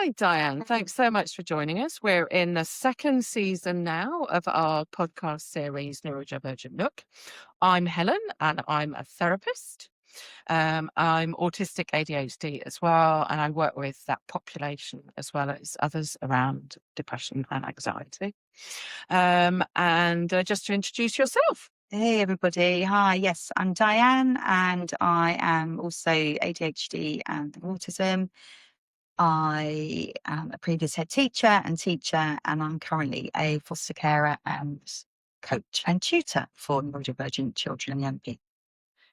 Hi, Diane. Thanks so much for joining us. We're in the second season now of our podcast series, Neurodivergent Nook. I'm Helen and I'm a therapist. I'm autistic ADHD as well, and I work with that population as well as others around depression and anxiety. Just to introduce yourself. Hey everybody. Hi, yes, I'm Diane and I am also ADHD and autism. I am a previous head teacher and I'm currently a foster carer and coach and tutor for neurodivergent children and young people.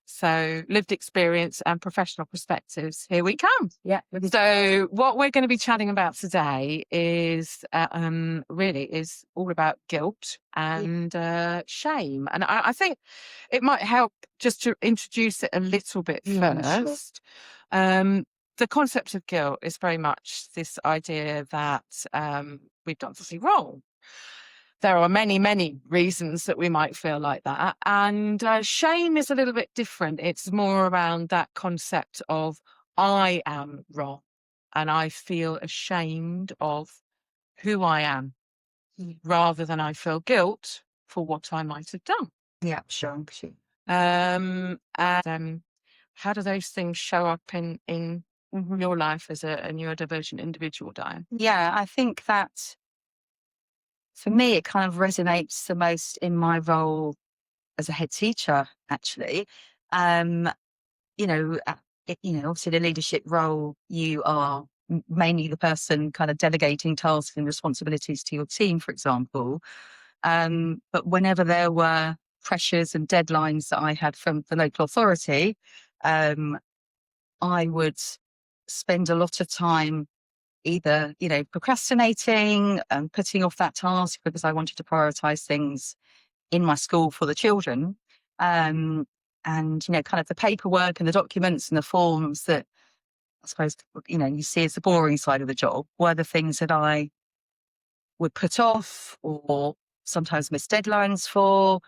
So lived experience and professional perspectives, here we come. Yeah. So what we're going to be chatting about today is really is all about guilt and shame. And I think it might help just to introduce it a little bit first. The concept of guilt is very much this idea that we've done something wrong. There are many, many reasons that we might feel like that. And shame is a little bit different. It's more around that concept of I am wrong and I feel ashamed of who I am rather than I feel guilt for what I might have done. Yeah, sure. How do those things show up in your life as a neurodivergent individual, Diane? Yeah, I think that for me, it kind of resonates the most in my role as a head teacher, actually. Obviously the leadership role, you are mainly the person kind of delegating tasks and responsibilities to your team, for example. But whenever there were pressures and deadlines that I had from the local authority, I would spend a lot of time either, procrastinating and putting off that task because I wanted to prioritize things in my school for the children. Kind of the paperwork and the documents and the forms that I suppose, you see as the boring side of the job were the things that I would put off or sometimes miss deadlines for.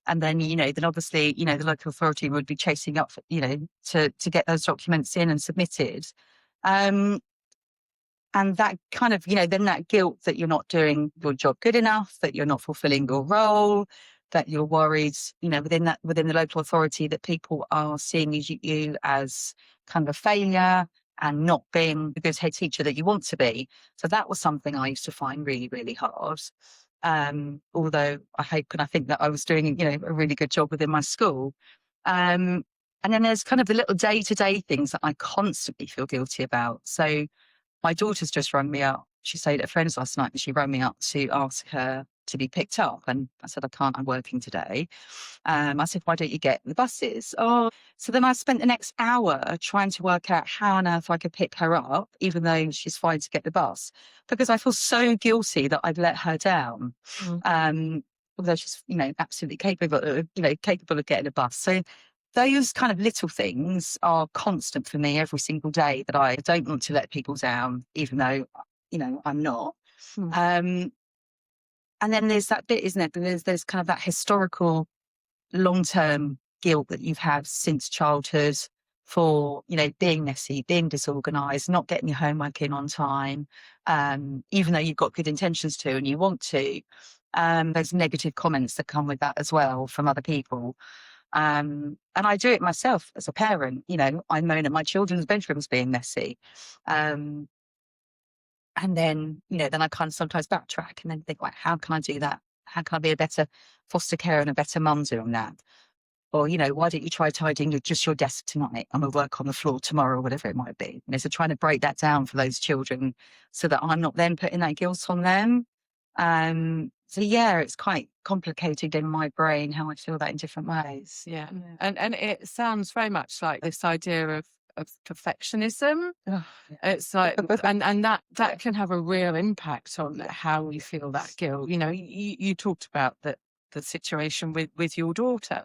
And then, then obviously, the local authority would be chasing up, to get those documents in and submitted. And that kind of, then that guilt that you're not doing your job good enough, that you're not fulfilling your role, that you're worried, within the local authority that people are seeing you as kind of a failure and not being the good head teacher that you want to be. So that was something I used to find really, really hard. Although I hope and I think that I was doing, a really good job within my school. And then there's kind of the little day-to-day things that I constantly feel guilty about. So my daughter's just rang me up. She stayed at a friend's last night and she rang me up to ask her to be picked up. And I said, I can't, I'm working today. I said, why don't you get the buses? Oh, so then I spent the next hour trying to work out how on earth I could pick her up, even though she's fine to get the bus, because I feel so guilty that I'd let her down. Although she's, absolutely capable of getting a bus. So those kind of little things are constant for me every single day, that I don't want to let people down, even though, I'm not. And then there's that bit, isn't it? There's kind of that historical long-term guilt that you've had since childhood for, being messy, being disorganized, not getting your homework in on time, even though you've got good intentions to and you want to. There's negative comments that come with that as well from other people. And I do it myself as a parent. I moan at my children's bedrooms being messy. And then, then I kind of sometimes backtrack and then think, like, how can I do that? How can I be a better foster carer and a better mum doing that? Or, why don't you try tidying just your desk tonight and we'll work on the floor tomorrow, or whatever it might be. So trying to break that down for those children so that I'm not then putting that guilt on them. So yeah, it's quite complicated in my brain how I feel that in different ways. Yeah. And it sounds very much like this idea of perfectionism. It's like, and that can have a real impact on how we feel that guilt. You talked about the situation with your daughter.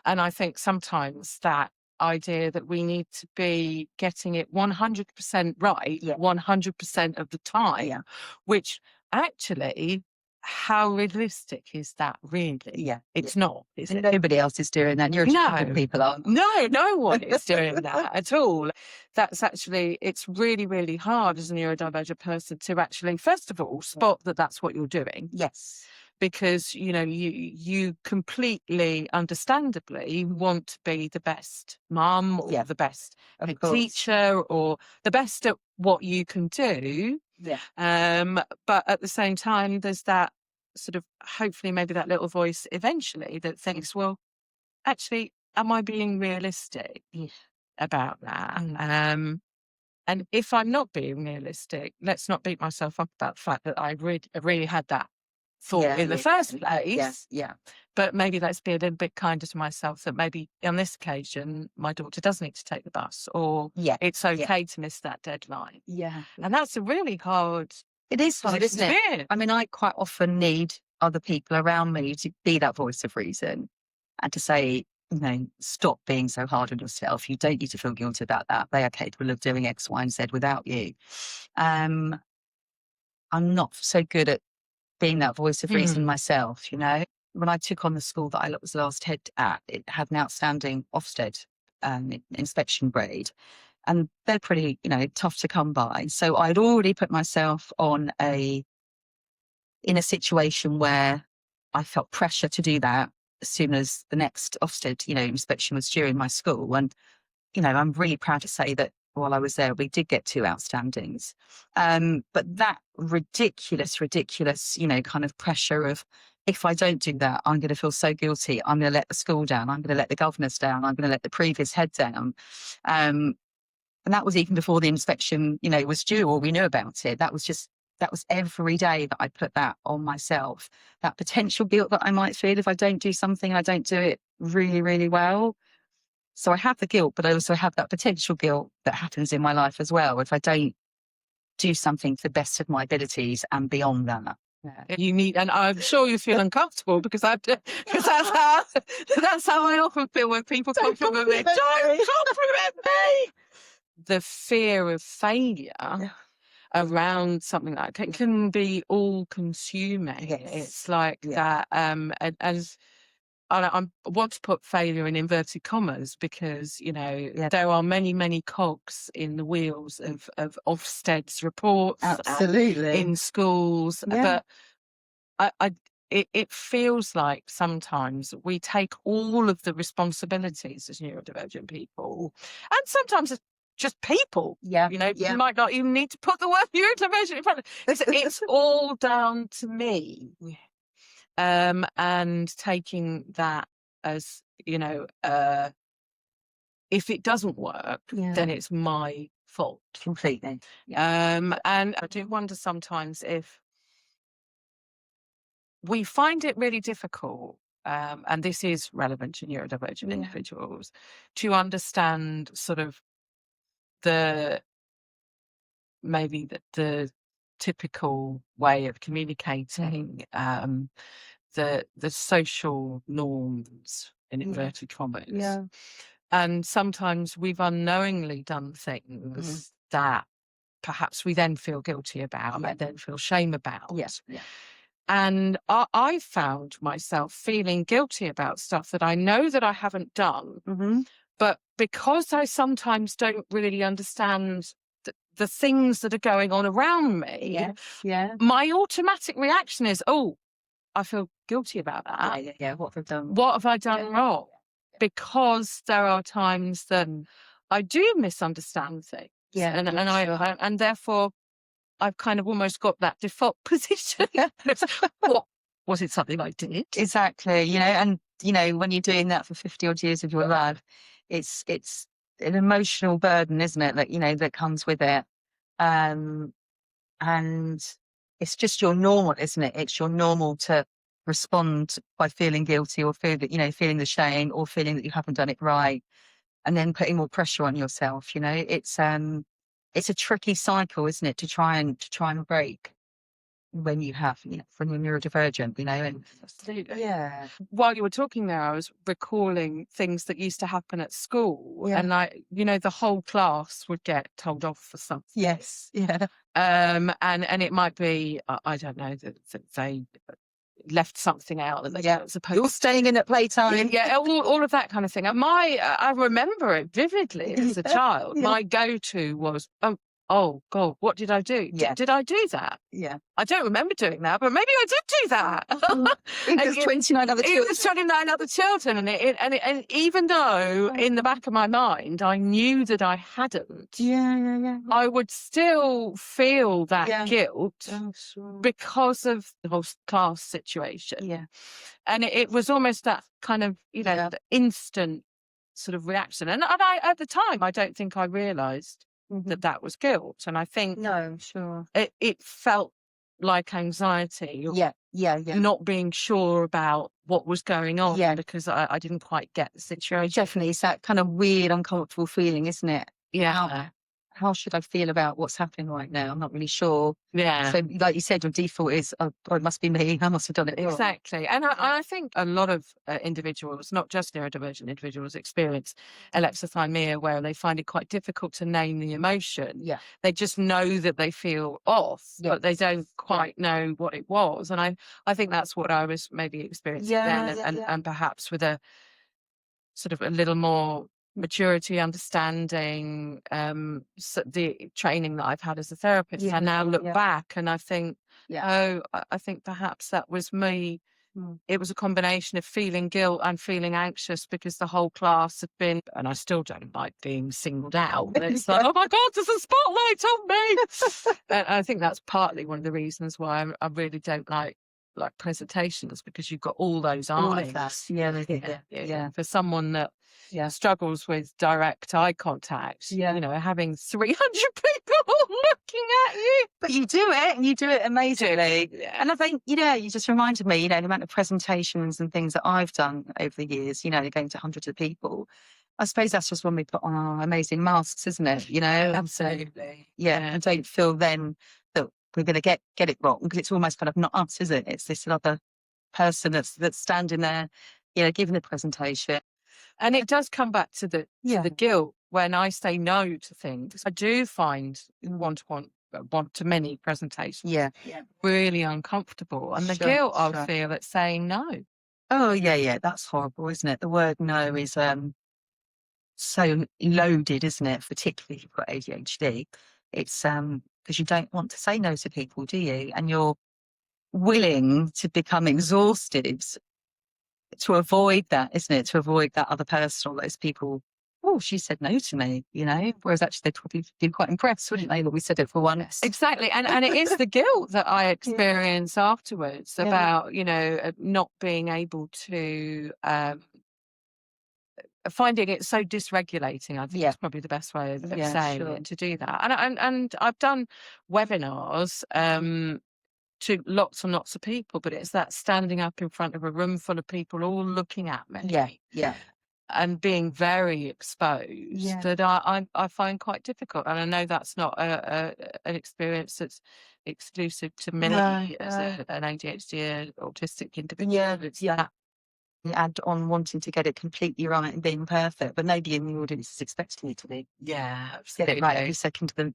And I think sometimes that idea that we need to be getting it 100% right, 100% of the time, which actually how realistic is that really? Yeah. It's not, is And it? nobody else is doing that. Neurodivergent No. people aren't. No one is doing that at all. That's actually, it's really, really hard as a neurodivergent person to actually, first of all, spot that that's what you're doing. Yes. Because, you know, you completely understandably want to be the best mum or Yeah, the best of head course. teacher or the best at what you can do. Yeah. But at the same time, there's that sort of, hopefully maybe that little voice eventually that thinks, well, actually, am I being realistic Yeah. about that? And if I'm not being realistic, let's not beat myself up about the fact that I really had that thought in the first place. Yeah. But maybe let's be a little bit kinder to myself, that maybe on this occasion, my daughter does need to take the bus, or it's okay to miss that deadline. Yeah. And that's a really hard It is hard, position isn't to it? be in. I mean, I quite often need other people around me to be that voice of reason and to say, you know, stop being so hard on yourself. You don't need to feel guilty about that. They are capable of doing X, Y, and Z without you. I'm not so good at being that voice of reason myself, you know. When I took on the school that I was last head at, it had an outstanding Ofsted inspection grade. And they're pretty, you know, tough to come by. So I'd already put myself in a situation where I felt pressure to do that as soon as the next Ofsted, you know, inspection was due in my school. And, you know, I'm really proud to say that while I was there, we did get 2 outstandings. But that ridiculous, you know, kind of pressure of, if I don't do that, I'm going to feel so guilty. I'm going to let the school down. I'm going to let the governors down. I'm going to let the previous head down. And that was even before the inspection, you know, was due or we knew about it. That was every day that I put that on myself. That potential guilt that I might feel if I don't do something, I don't do it really, really well. So I have the guilt, but I also have that potential guilt that happens in my life as well if I don't do something to the best of my abilities and beyond that. Yeah. You need, and I'm sure you feel uncomfortable because because that's how I often feel when people compliment me. Don't compliment me. The fear of failure around something like that can be all consuming. Yes. It's like that. As I want to put failure in inverted commas because, you know, there are many, many cogs in the wheels of Ofsted's reports. Absolutely. In schools. But it feels like sometimes we take all of the responsibilities as neurodivergent people, and sometimes it's just people. You know, you might not even need to put the word neurodivergent in front of it. It's all down to me. And taking that as, you know, if it doesn't work, then it's my fault. Completely. And I do wonder sometimes if we find it really difficult, and this is relevant to neurodivergent individuals, to understand sort of maybe the typical way of communicating, the social norms in inverted commas. And sometimes we've unknowingly done things that perhaps we then feel guilty about and then feel shame about. And I found myself feeling guilty about stuff that I know that I haven't done, but because I sometimes don't really understand the things that are going on around me, my automatic reaction is, oh, I feel guilty about that. What have I done? What have I done wrong? Because there are times that I do misunderstand things. And therefore I've kind of almost got that default position. What was it? Something I did? Exactly. You know, and you know, when you're doing that for 50 odd years of your life, it's an emotional burden, isn't it? That, you know, that comes with it. And it's just your normal, isn't it? It's your normal to respond by feeling guilty or feeling the shame or feeling that you haven't done it right, and then putting more pressure on yourself. You know, it's a tricky cycle, isn't it, to try and break. when you have, when you're neurodivergent, and Absolutely. yeah, While you were talking there, I was recalling things that used to happen at school, Yeah. and the whole class would get told off for something. yes, yeah, And it might be, I don't know, that they left something out that they Yeah. weren't supposed you're staying in at playtime. yeah, all of that kind of thing. And I remember it vividly as a child. Yeah. My go-to was, oh God, what did I do? Yeah. Did I do that? Yeah. I don't remember doing that, but maybe I did do that. There's 29 other It children. was 29 other children, and even though in the back of my mind I knew that I hadn't, Yeah. I would still feel that Yeah. guilt Oh, sure. because of the whole class situation. Yeah. And it was almost that kind of, Yeah. the instant sort of reaction. And I, at the time, I don't think I realised that was guilt. And I think No, sure. it felt like anxiety, or Yeah. not being sure about what was going on, Yeah. because I didn't quite get the situation. Definitely, it's that kind of weird, uncomfortable feeling, isn't it? Yeah. How should I feel about what's happening right now? I'm not really sure. Yeah. So, like you said, your default is, oh, it must be me. I must have done it wrong. Exactly. And I think a lot of individuals, not just neurodivergent individuals, experience alexithymia, where they find it quite difficult to name the emotion. Yeah. They just know that they feel off, but they don't quite know what it was. And I think that's what I was maybe experiencing then, and perhaps with a sort of a little more maturity, understanding, the training that I've had as a therapist. I now look back and I think, I think perhaps that was me. It was a combination of feeling guilt and feeling anxious because the whole class had been, and I still don't like being singled out. It's like, oh my God, there's a spotlight on me. And I think that's partly one of the reasons why I really don't like presentations, because you've got all those All eyes. of that. Yeah. For someone that struggles with direct eye contact, having 300 people looking at you. But you do it, and you do it amazingly. Yeah. And I think, you just reminded me, the amount of presentations and things that I've done over the years, going to hundreds of people. I suppose that's just when we put on our amazing masks, isn't it? Absolutely. And don't feel then that we're going to get it wrong, because it's almost kind of not us, is it? It's this other person that's standing there, giving the presentation. And it does come back to the guilt when I say no to things. I do find one-to-many presentations really uncomfortable, and the guilt I feel at saying no. Oh yeah, that's horrible, isn't it? The word no is so loaded, isn't it? Particularly if you've got ADHD, it's because you don't want to say no to people, do you? And you're willing to become exhausted to avoid that, isn't it? To avoid that other person or those people. Oh, she said no to me, whereas actually they'd probably be quite impressed, wouldn't they, that we said it for once. Exactly. And it is the guilt that I experience afterwards about, not being able to, finding it so dysregulating. I think it's probably the best way of saying it, to do that. And I've done webinars to lots and lots of people, but it's that standing up in front of a room full of people all looking at me. And being very exposed, that I find quite difficult. And I know that's not an experience that's exclusive to me as an ADHD autistic individual. It's that. Add on wanting to get it completely right and being perfect, but nobody in the audience is expecting you to be. Yeah, Get it right every second of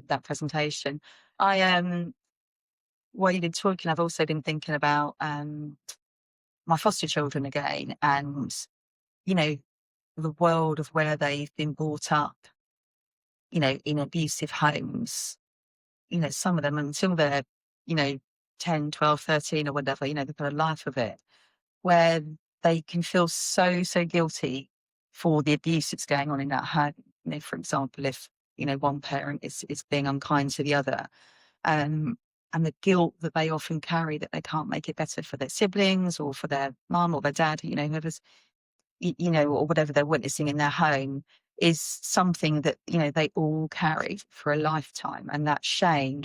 that presentation. While you've been talking, I've also been thinking about my foster children again, and the world of where they've been brought up, in abusive homes. Some of them until they're 10, 12, 13 or whatever, they've got a life of it, where they can feel so guilty for the abuse that's going on in that home. For example, if one parent is being unkind to the other, and the guilt that they often carry that they can't make it better for their siblings or for their mum or their dad, whoever's, or whatever they're witnessing in their home, is something that they all carry for a lifetime, and that shame.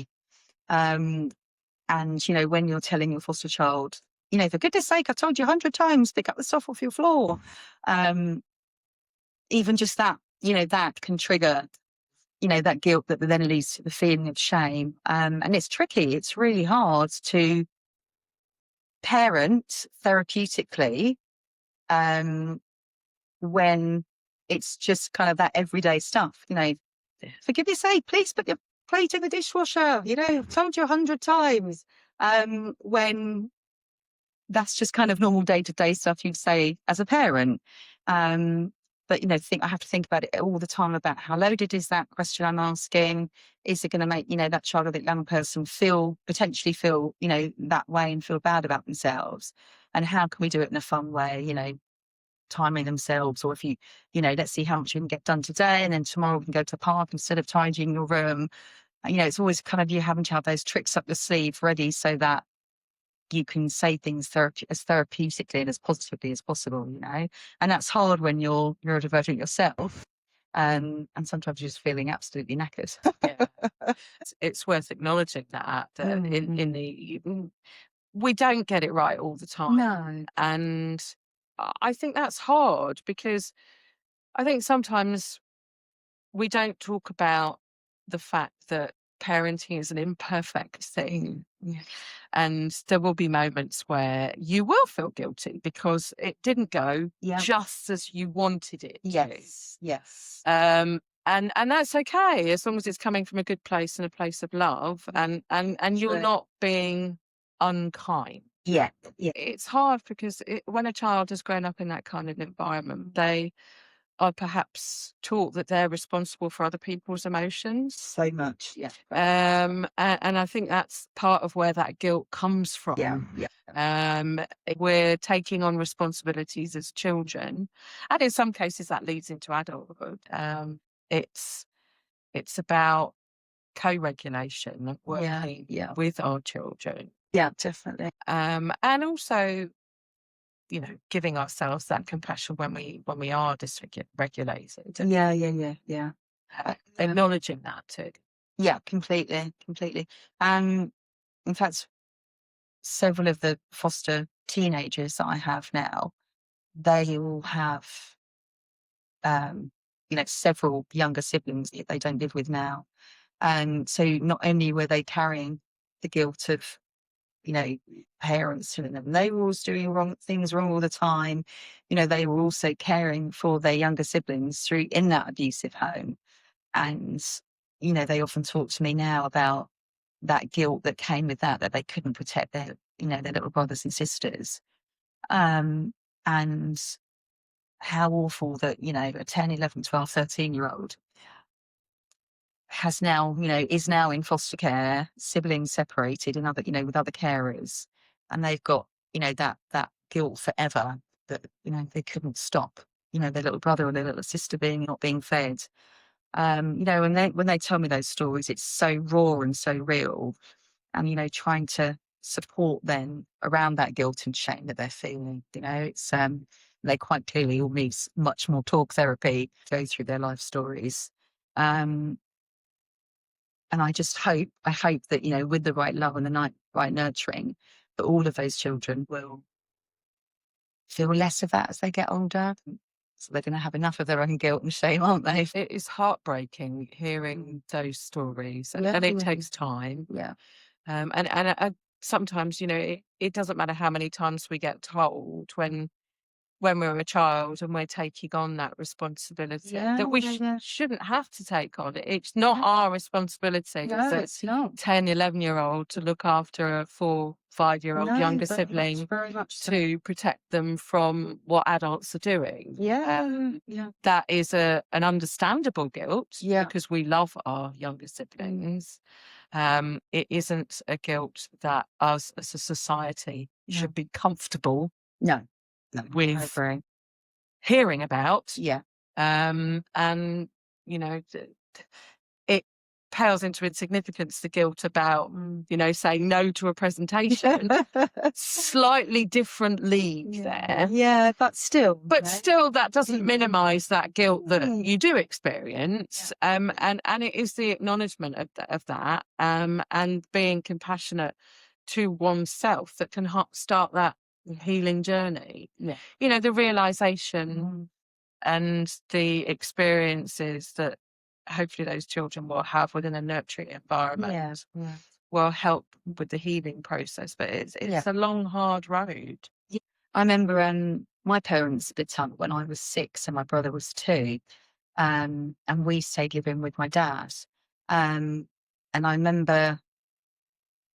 And when you're telling your foster child, for goodness sake, I've told you 100 times, pick up the stuff off your floor. Even just that, that can trigger, that guilt that then leads to the feeling of shame. And it's tricky. It's really hard to parent therapeutically when it's just kind of that everyday stuff. For goodness sake, please put your plate in the dishwasher. I've told you 100 times. When that's just kind of normal day-to-day stuff you'd say as a parent. But I have to think about it all the time about how loaded is that question I'm asking? Is it going to make, that child or that young person potentially feel, that way and feel bad about themselves? And how can we do it in a fun way, timing themselves, or if let's see how much we can get done today, and then tomorrow we can go to the park instead of tidying your room. It's always kind of you having to have those tricks up your sleeve ready so that you can say things as therapeutically and as positively as possible, and that's hard when you're neurodivergent yourself. And sometimes you're just feeling absolutely knackered. Yeah. It's worth acknowledging that we don't get it right all the time. No. And I think that's hard, because I think sometimes we don't talk about the fact that parenting is an imperfect thing. Yeah. And there will be moments where you will feel guilty because it didn't go just as you wanted it to. Yes. And that's okay, as long as it's coming from a good place and a place of love, and you're not being unkind. Yeah. It's hard because when a child has grown up in that kind of environment, they are perhaps taught that they're responsible for other people's emotions. So much. Yeah. And I think that's part of where that guilt comes from. Yeah. We're taking on responsibilities as children, and in some cases that leads into adulthood. It's about co-regulation and working with our children. Yeah, definitely. And also, giving ourselves that compassion when we are dysregulated. Yeah. Acknowledging that too. Yeah, completely. In fact, several of the foster teenagers that I have now, they all have, several younger siblings that they don't live with now. And so not only were they carrying the guilt of, parents telling them they were always doing things wrong all the time, they were also caring for their younger siblings in that abusive home. And, they often talk to me now about that guilt that came with that they couldn't protect their little brothers and sisters. And how awful that, a 10, 11, 12, 13-year-old has now, is now in foster care, siblings separated and other, with other carers. And they've got, that guilt forever that, they couldn't stop, their little brother or their little sister not being fed. And when they tell me those stories, it's so raw and so real. And, trying to support them around that guilt and shame that they're feeling, it's, they quite clearly all need much more talk therapy to go through their life stories. And I hope that, with the right love and the right nurturing, that all of those children will feel less of that as they get older. So they're going to have enough of their own guilt and shame, aren't they? It is heartbreaking hearing those stories, and it takes time. Yeah. And sometimes, it doesn't matter how many times we get told when we're a child and we're taking on that responsibility that we shouldn't have to take on. It's not our responsibility as it's not. 10, 11-year-old to look after a 4, 5-year-old younger sibling, very much to protect them from what adults are doing. That is an understandable guilt because we love our younger siblings. It isn't a guilt that us as a society should be comfortable with hearing about. And it pales into insignificance, the guilt about saying no to a presentation. Slightly different league there, but still that doesn't minimize that guilt that you do experience. And it is the acknowledgement of that, and being compassionate to oneself that can start that healing journey. The realization and the experiences that hopefully those children will have within a nurturing environment will help with the healing process. But it's a long, hard road. Yeah. I remember my parents split up when I was 6 and my brother was 2. And we stayed living with my dad. And I remember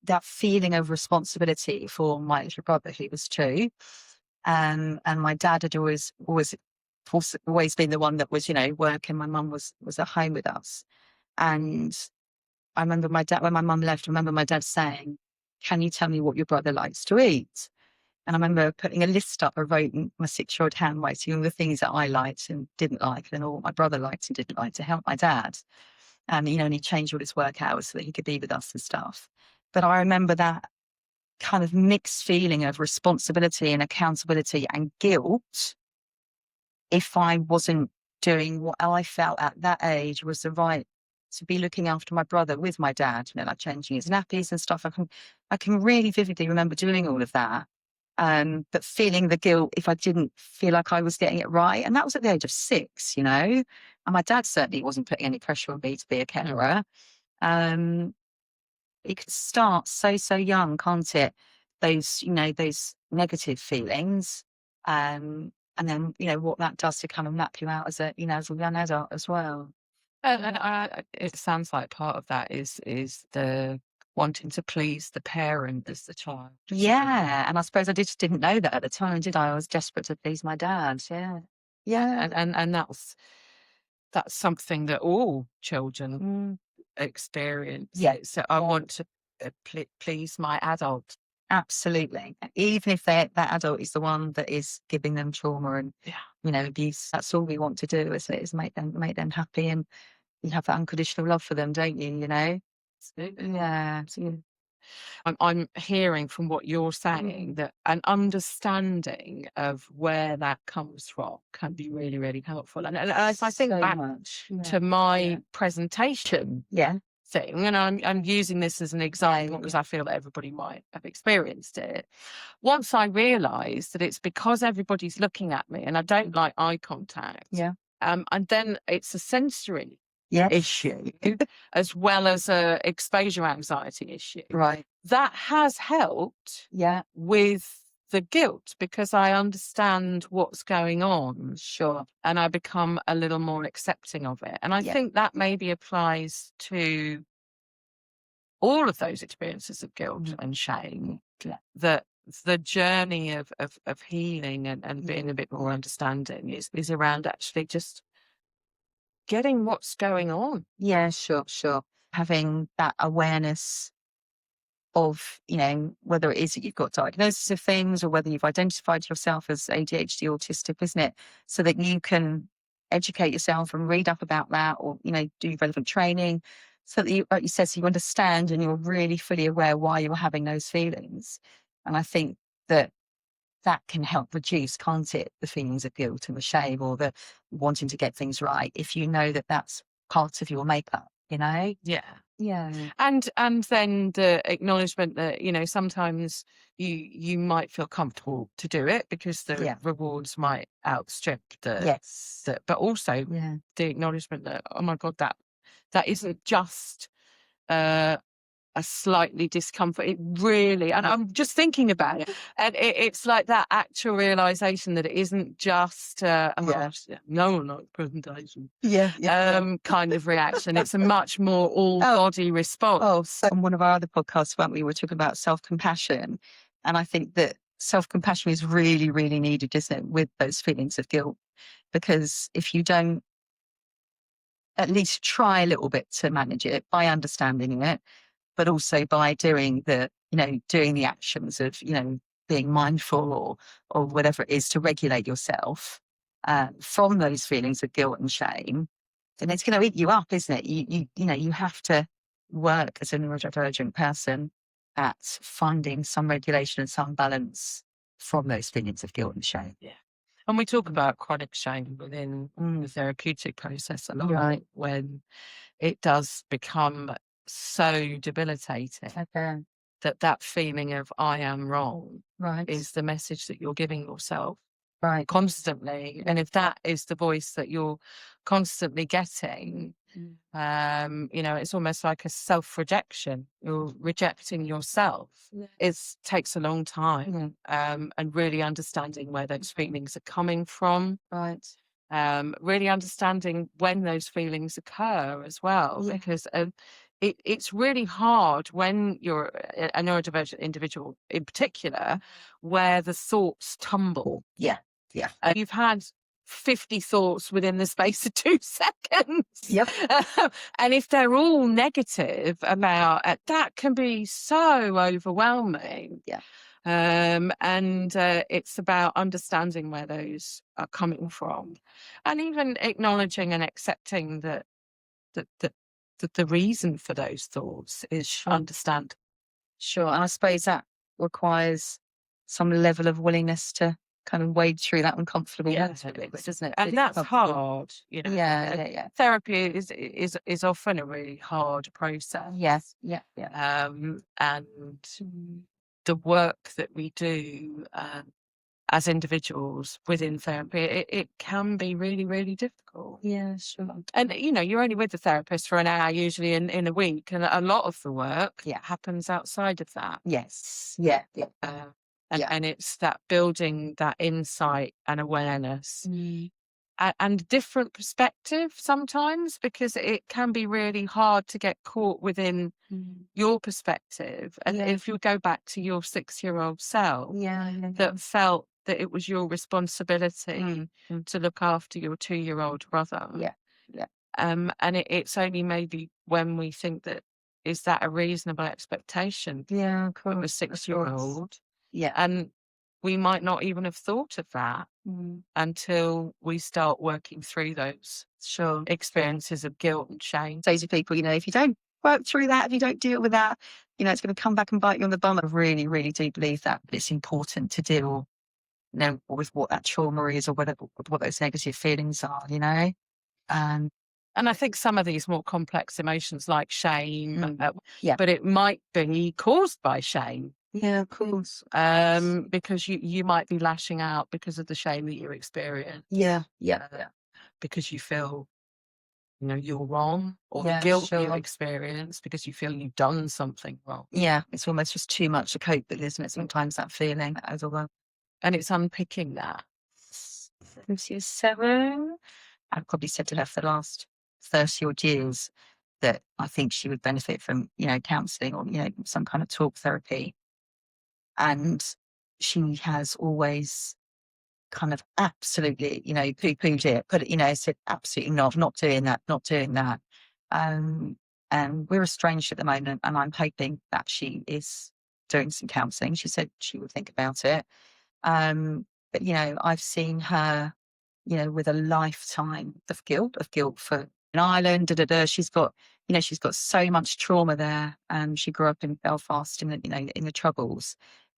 that feeling of responsibility for my little brother who was 2. And my dad had always been the one that was, working. My mum was at home with us. And I remember when my mum left, I remember my dad saying, "Can you tell me what your brother likes to eat?" And I remember putting a list up. I wrote in my 6-year-old handwriting all the things that I liked and didn't like, and all what my brother liked and didn't like, to help my dad. And he changed all his work hours so that he could be with us and stuff. But I remember that kind of mixed feeling of responsibility and accountability and guilt if I wasn't doing what I felt at that age was the right to be looking after my brother with my dad, like changing his nappies and stuff. I can really vividly remember doing all of that. But feeling the guilt if I didn't feel like I was getting it right. And that was at the age of 6, And my dad certainly wasn't putting any pressure on me to be a carer. It could start so young, can't it? Those negative feelings. And then, what that does to kind of map you out as a young adult as well. And it sounds like part of that is the wanting to please the parent as the child. Yeah. And I suppose I just didn't know that at the time, did I? I was desperate to please my dad. Yeah. Yeah. And that's something that all children experience. Yeah. So I want to please my adult. Absolutely. Even if that adult is the one that is giving them trauma and abuse, that's all we want to do, is make them happy, and you have that unconditional love for them, don't you? Absolutely. Yeah. I'm hearing from what you're saying that an understanding of where that comes from can be really, really helpful. And as I think back to my presentation thing, and I'm using this as an example because I feel that everybody might have experienced it. Once I realised that it's because everybody's looking at me and I don't like eye contact. And then it's a sensory issue as well as a exposure anxiety issue. Right. That has helped with the guilt because I understand what's going on. Sure. And I become a little more accepting of it. And I think that maybe applies to all of those experiences of guilt and shame. That the journey of healing and being a bit more understanding is around actually just getting what's going on. Yeah, sure. Having that awareness of, whether it is that you've got diagnosis of things or whether you've identified yourself as ADHD autistic, isn't it? So that you can educate yourself and read up about that, or, do relevant training so that you, like you said, so you understand and you're really fully aware why you're having those feelings. And I think that can help reduce, can't it, the feelings of guilt and the shame or the wanting to get things right, if you know that that's part of your makeup, Yeah. Yeah. And then the acknowledgement that, sometimes you might feel comfortable to do it because the rewards might outstrip but also the acknowledgement that, oh my God, that isn't just a slightly discomfort. It really, and I'm just thinking about it, and it's like that actual realization that it isn't just no, not presentation, kind of reaction. It's a much more all body response. So on one of our other podcasts, we were talking about self-compassion, and I think that self-compassion is really, really needed, isn't it, with those feelings of guilt? Because if you don't at least try a little bit to manage it by understanding it, but also by doing the actions of, being mindful or whatever it is to regulate yourself from those feelings of guilt and shame, then it's going to eat you up, isn't it? You have to work as a neurodivergent person at finding some regulation and some balance from those feelings of guilt and shame. Yeah. And we talk about chronic shame within the therapeutic process a lot, when it does become so debilitating that feeling of I am wrong is the message that you're giving yourself constantly. And if that is the voice that you're constantly getting, You know, it's almost like a self-rejection. You're rejecting yourself. It takes a long time, and really understanding where those feelings are coming from. Right. Really understanding when those feelings occur as well, because it's really hard when you're a neurodivergent individual in particular, where the thoughts tumble. Yeah. You've had 50 thoughts within the space of 2 seconds. Yep. And if they're all negative about it, that can be so overwhelming. Yeah. And it's about understanding where those are coming from, and even acknowledging and accepting that the reason for those thoughts is understand. Sure. And I suppose that requires some level of willingness to kind of wade through that uncomfortableness, doesn't it? And that's hard, you know. Yeah. Therapy is often a really hard process. Yes. Yeah. And the work that we do as individuals within therapy, it can be really, really difficult. Yeah, sure. And, you know, you're only with the therapist for an hour usually in a week, and a lot of the work happens outside of that. Yes. Yeah. And it's that building that insight and awareness. And different perspective sometimes, because it can be really hard to get caught within your perspective. And if you go back to your 6-year-old self that felt that it was your responsibility to look after your 2-year-old brother. And it's only maybe when we think that, is that a reasonable expectation of course, of a 6-year-old? Yeah. And we might not even have thought of that until we start working through those experiences of guilt and shame. Say to people, you know, if you don't work through that, if you don't deal with that, you know, it's going to come back and bite you on the bum. I really, really do believe that it's important to deal, you know, with what that trauma is, or what those negative feelings are, you know. And I think some of these more complex emotions like shame, but it might be caused by shame. Yeah, of course. Because you might be lashing out because of the shame that you experience. Because you feel, you know, you're wrong, or the guilt you experience because you feel you've done something wrong. Yeah, it's almost just too much to cope with, isn't it? Sometimes that feeling, that overwhelm. And it's unpicking that. Since you're 7, I've probably said to her for the last 30 odd years that I think she would benefit from, you know, counselling, or, you know, some kind of talk therapy. And she has always kind of absolutely, you know, poo-pooed it, you know, said absolutely not doing that. And we're estranged at the moment, and I'm hoping that she is doing some counselling. She said she would think about it. But, you know, I've seen her, you know, with a lifetime of guilt for an island, She's got, you know, she's got so much trauma there. She grew up in Belfast in the, you know, in the Troubles.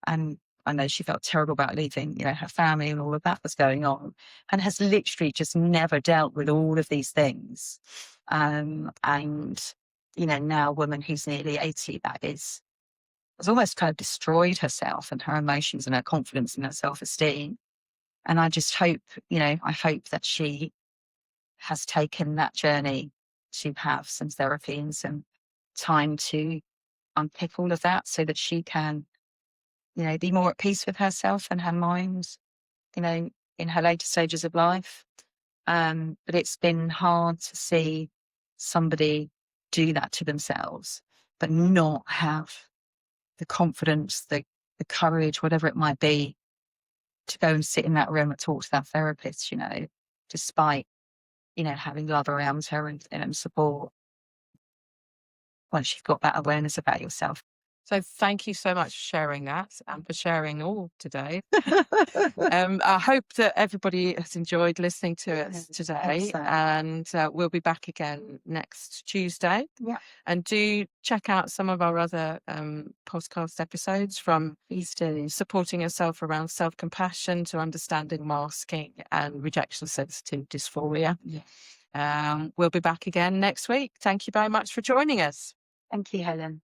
And I know she felt terrible about leaving, you know, her family and all of that was going on, and has literally just never dealt with all of these things. And, you know, now a woman who's nearly 80, has almost kind of destroyed herself and her emotions and her confidence and her self-esteem. And I just hope, you know, that she has taken that journey to have some therapy and some time to unpick all of that, so that she can, you know, be more at peace with herself and her mind, you know, in her later stages of life. But it's been hard to see somebody do that to themselves, but not have the confidence, the courage, whatever it might be, to go and sit in that room and talk to that therapist, you know, despite, you know, having love around her and support, once you've got that awareness about yourself. So thank you so much for sharing that, and for sharing all today. I hope that everybody has enjoyed listening to us today, and we'll be back again next Tuesday. And do check out some of our other podcast episodes, from supporting yourself around self-compassion to understanding masking and rejection-sensitive dysphoria. We'll be back again next week. Thank you very much for joining us. Thank you, Helen.